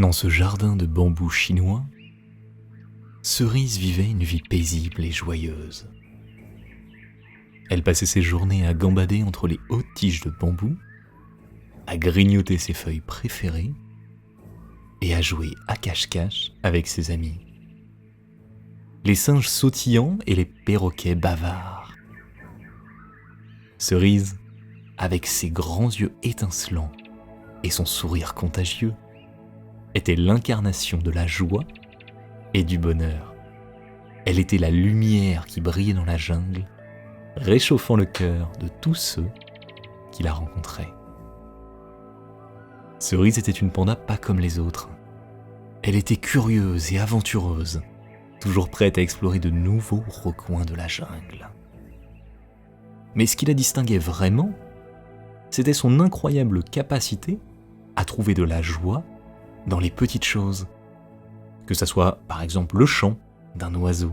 Dans ce jardin de bambous chinois, Cerise vivait une vie paisible et joyeuse. Elle passait ses journées à gambader entre les hautes tiges de bambou, à grignoter ses feuilles préférées et à jouer à cache-cache avec ses amis. Les singes sautillants et les perroquets bavards. Cerise, avec ses grands yeux étincelants et son sourire contagieux, était l'incarnation de la joie et du bonheur. Elle était la lumière qui brillait dans la jungle, réchauffant le cœur de tous ceux qui la rencontraient. Cerise était une panda pas comme les autres. Elle était curieuse et aventureuse, toujours prête à explorer de nouveaux recoins de la jungle. Mais ce qui la distinguait vraiment, c'était son incroyable capacité à trouver de la joie dans les petites choses. Que ça soit par exemple le chant d'un oiseau,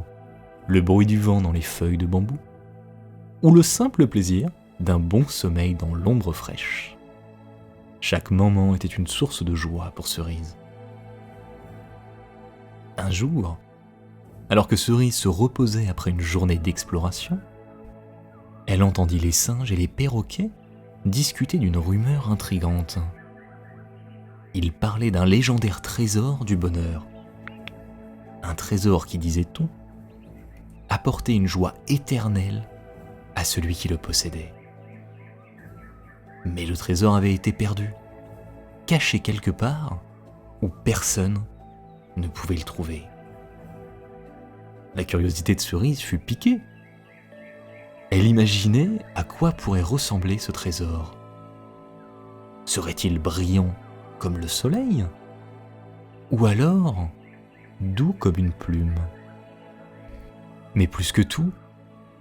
le bruit du vent dans les feuilles de bambou, ou le simple plaisir d'un bon sommeil dans l'ombre fraîche. Chaque moment était une source de joie pour Cerise. Un jour, alors que Cerise se reposait après une journée d'exploration, elle entendit les singes et les perroquets discuter d'une rumeur intrigante. Ils parlaient d'un légendaire trésor du bonheur. Un trésor qui, disait-on, apportait une joie éternelle à celui qui le possédait. Mais le trésor avait été perdu, caché quelque part où personne ne pouvait le trouver. La curiosité de Cerise fut piquée. Elle imaginait à quoi pourrait ressembler ce trésor. Serait-il brillant comme le soleil? Ou alors doux comme une plume? Mais plus que tout,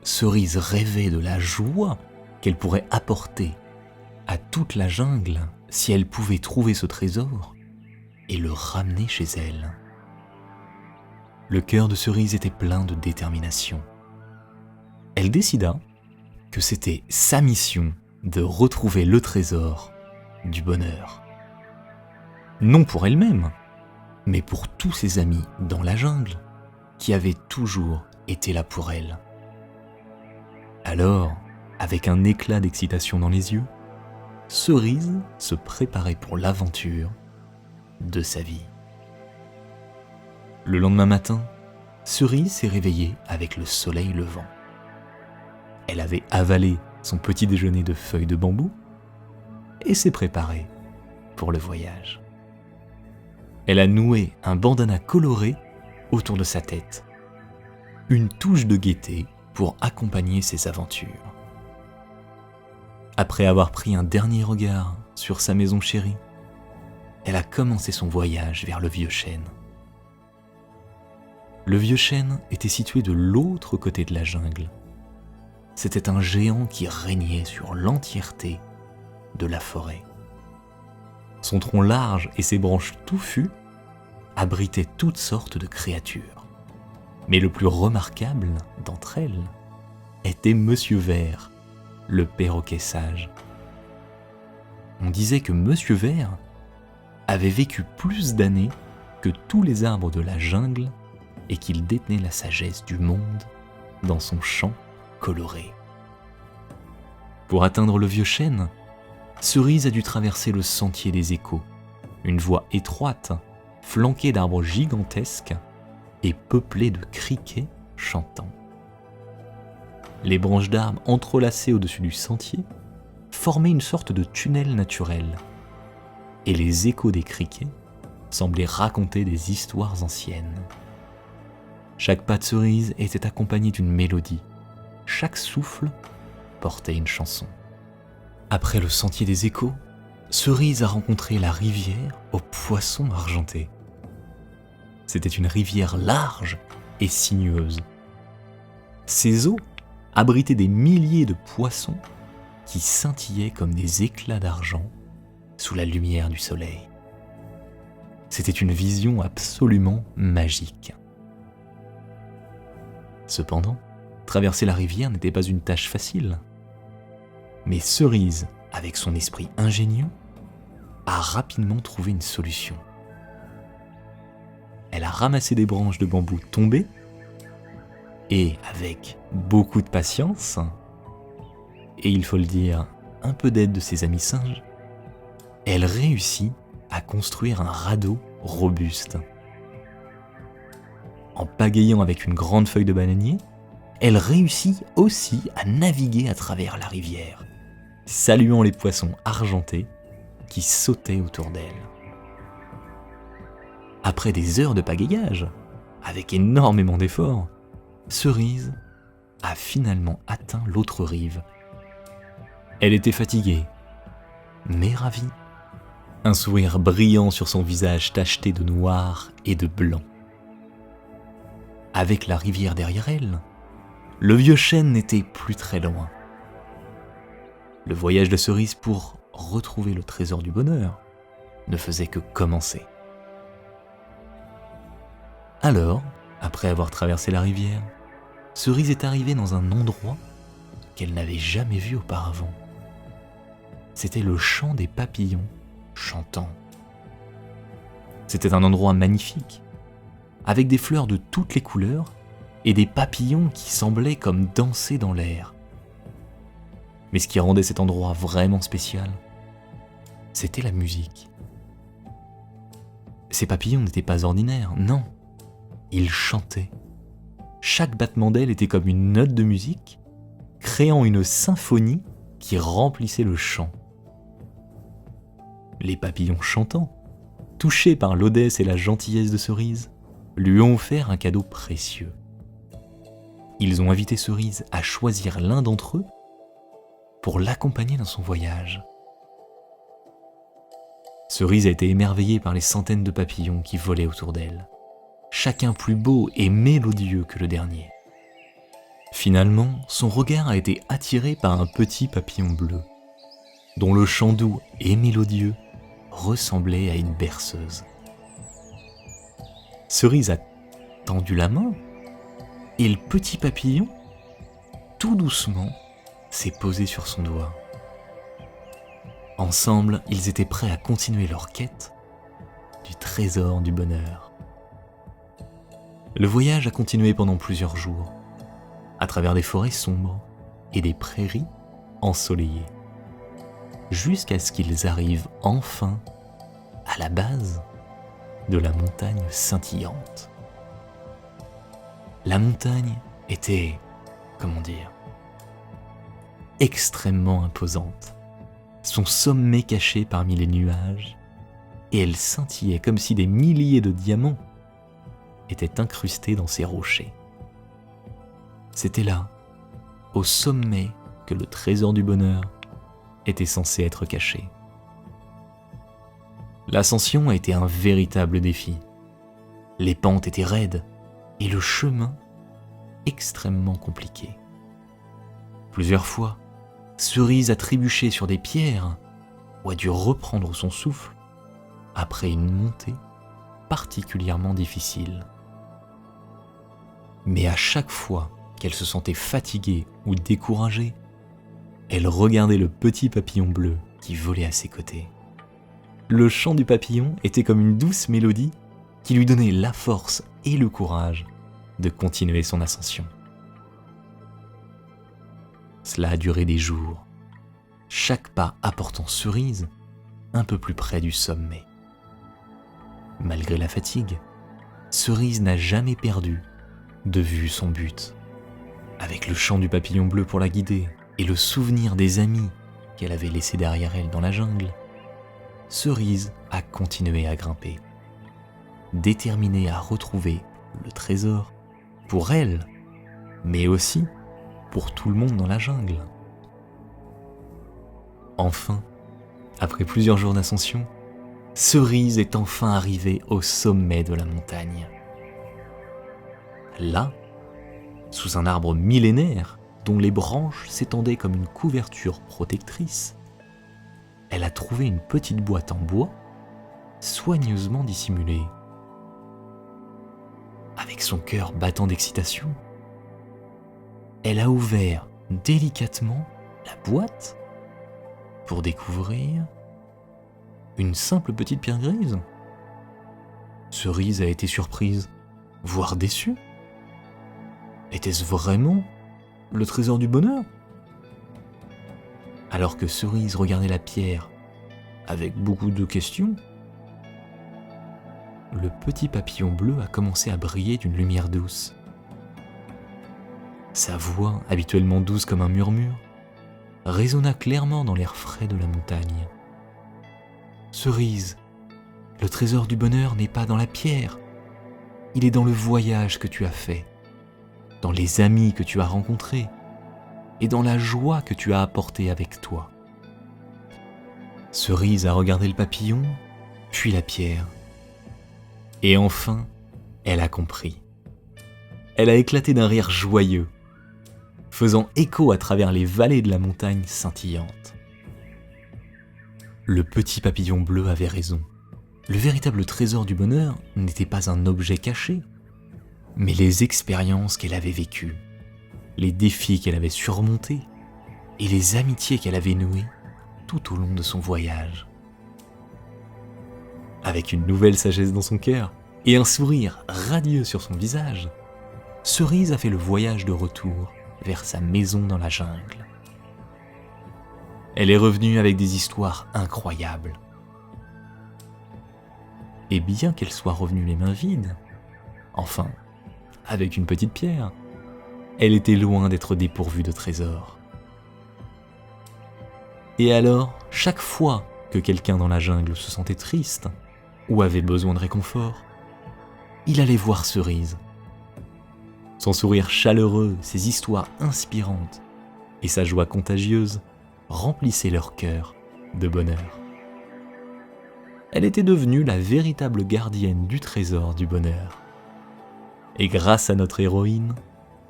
Cerise rêvait de la joie qu'elle pourrait apporter à toute la jungle si elle pouvait trouver ce trésor et le ramener chez elle. Le cœur de Cerise était plein de détermination. Elle décida que c'était sa mission de retrouver le trésor du bonheur. Non pour elle-même, mais pour tous ses amis dans la jungle qui avaient toujours été là pour elle. Alors, avec un éclat d'excitation dans les yeux, Cerise se préparait pour l'aventure de sa vie. Le lendemain matin, Cerise s'est réveillée avec le soleil levant. Elle avait avalé son petit déjeuner de feuilles de bambou et s'est préparée pour le voyage. Elle a noué un bandana coloré autour de sa tête, une touche de gaieté pour accompagner ses aventures. Après avoir pris un dernier regard sur sa maison chérie, elle a commencé son voyage vers le vieux chêne. Le vieux chêne était situé de l'autre côté de la jungle. C'était un géant qui régnait sur l'entièreté de la forêt. Son tronc large et ses branches touffues abritaient toutes sortes de créatures. Mais le plus remarquable d'entre elles était Monsieur Vert, le perroquet sage. On disait que Monsieur Vert avait vécu plus d'années que tous les arbres de la jungle et qu'il détenait la sagesse du monde dans son chant coloré. Pour atteindre le vieux chêne, Cerise a dû traverser le sentier des échos, une voie étroite, flanquée d'arbres gigantesques et peuplée de criquets chantants. Les branches d'arbres entrelacées au-dessus du sentier formaient une sorte de tunnel naturel, et les échos des criquets semblaient raconter des histoires anciennes. Chaque pas de Cerise était accompagné d'une mélodie, chaque souffle portait une chanson. Après le sentier des échos, Cerise a rencontré la rivière aux poissons argentés. C'était une rivière large et sinueuse. Ses eaux abritaient des milliers de poissons qui scintillaient comme des éclats d'argent sous la lumière du soleil. C'était une vision absolument magique. Cependant, traverser la rivière n'était pas une tâche facile. Mais Cerise, avec son esprit ingénieux, a rapidement trouvé une solution. elle a ramassé des branches de bambou tombées et, avec beaucoup de patience, et il faut le dire, un peu d'aide de ses amis singes, elle réussit à construire un radeau robuste. En pagayant avec une grande feuille de bananier, elle réussit aussi à naviguer à travers la rivière, saluant les poissons argentés qui sautaient autour d'elle. Après des heures de pagayage, avec énormément d'efforts, Cerise a finalement atteint l'autre rive. Elle était fatiguée, mais ravie. Un sourire brillant sur son visage tacheté de noir et de blanc. Avec la rivière derrière elle, le vieux chêne n'était plus très loin. Le voyage de Cerise pour retrouver le trésor du bonheur ne faisait que commencer. Alors, après avoir traversé la rivière, Cerise est arrivée dans un endroit qu'elle n'avait jamais vu auparavant. C'était le chant des papillons chantant. C'était un endroit magnifique, avec des fleurs de toutes les couleurs et des papillons qui semblaient comme danser dans l'air. Mais ce qui rendait cet endroit vraiment spécial, c'était la musique. Ces papillons n'étaient pas ordinaires, non. Ils chantaient. Chaque battement d'ailes était comme une note de musique, créant une symphonie qui remplissait le champ. Les papillons chantants, touchés par l'audace et la gentillesse de Cerise, lui ont offert un cadeau précieux. Ils ont invité Cerise à choisir l'un d'entre eux pour l'accompagner dans son voyage. Cerise a été émerveillée par les centaines de papillons qui volaient autour d'elle, chacun plus beau et mélodieux que le dernier. Finalement, son regard a été attiré par un petit papillon bleu, dont le chant doux et mélodieux ressemblait à une berceuse. Cerise a tendu la main, et le petit papillon, tout doucement, s'est posé sur son doigt. Ensemble, ils étaient prêts à continuer leur quête du trésor du bonheur. Le voyage a continué pendant plusieurs jours, à travers des forêts sombres et des prairies ensoleillées, jusqu'à ce qu'ils arrivent enfin à la base de la montagne scintillante. La montagne était, extrêmement imposante, son sommet caché parmi les nuages, et elle scintillait comme si des milliers de diamants étaient incrustés dans ses rochers. C'était là, au sommet, que le trésor du bonheur était censé être caché. L'ascension a été un véritable défi. Les pentes étaient raides et le chemin extrêmement compliqué. Plusieurs fois, Cerise a trébuché sur des pierres ou a dû reprendre son souffle après une montée particulièrement difficile. Mais à chaque fois qu'elle se sentait fatiguée ou découragée, elle regardait le petit papillon bleu qui volait à ses côtés. Le chant du papillon était comme une douce mélodie qui lui donnait la force et le courage de continuer son ascension. Cela a duré des jours, chaque pas apportant Cerise un peu plus près du sommet. Malgré la fatigue, Cerise n'a jamais perdu de vue son but. Avec le chant du papillon bleu pour la guider et le souvenir des amis qu'elle avait laissés derrière elle dans la jungle, Cerise a continué à grimper, déterminée à retrouver le trésor pour elle, mais aussi pour tout le monde dans la jungle. Enfin, après plusieurs jours d'ascension, Cerise est enfin arrivée au sommet de la montagne. Là, sous un arbre millénaire dont les branches s'étendaient comme une couverture protectrice, elle a trouvé une petite boîte en bois soigneusement dissimulée. Avec son cœur battant d'excitation, elle a ouvert délicatement la boîte pour découvrir une simple petite pierre grise. Cerise a été surprise, voire déçue. Était-ce vraiment le trésor du bonheur? Alors que Cerise regardait la pierre avec beaucoup de questions, le petit papillon bleu a commencé à briller d'une lumière douce. Sa voix, habituellement douce comme un murmure, résonna clairement dans l'air frais de la montagne. Cerise, le trésor du bonheur n'est pas dans la pierre, il est dans le voyage que tu as fait, dans les amis que tu as rencontrés et dans la joie que tu as apportée avec toi. Cerise a regardé le papillon, puis la pierre. Et enfin, elle a compris. Elle a éclaté d'un rire joyeux, faisant écho à travers les vallées de la montagne scintillante. Le petit papillon bleu avait raison. Le véritable trésor du bonheur n'était pas un objet caché, mais les expériences qu'elle avait vécues, les défis qu'elle avait surmontés et les amitiés qu'elle avait nouées tout au long de son voyage. Avec une nouvelle sagesse dans son cœur et un sourire radieux sur son visage, Cerise a fait le voyage de retour vers sa maison dans la jungle. Elle est revenue avec des histoires incroyables. Et bien qu'elle soit revenue les mains vides, enfin, avec une petite pierre, elle était loin d'être dépourvue de trésors. Et alors, chaque fois que quelqu'un dans la jungle se sentait triste ou avait besoin de réconfort, il allait voir Cerise. Son sourire chaleureux, ses histoires inspirantes et sa joie contagieuse remplissaient leur cœur de bonheur. Elle était devenue la véritable gardienne du trésor du bonheur. Et grâce à notre héroïne,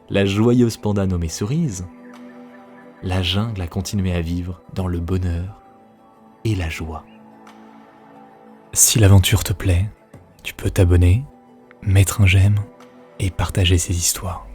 la joyeuse panda nommée Cerise, la jungle a continué à vivre dans le bonheur et la joie. Si l'aventure te plaît, tu peux t'abonner, mettre un j'aime et partager ces histoires.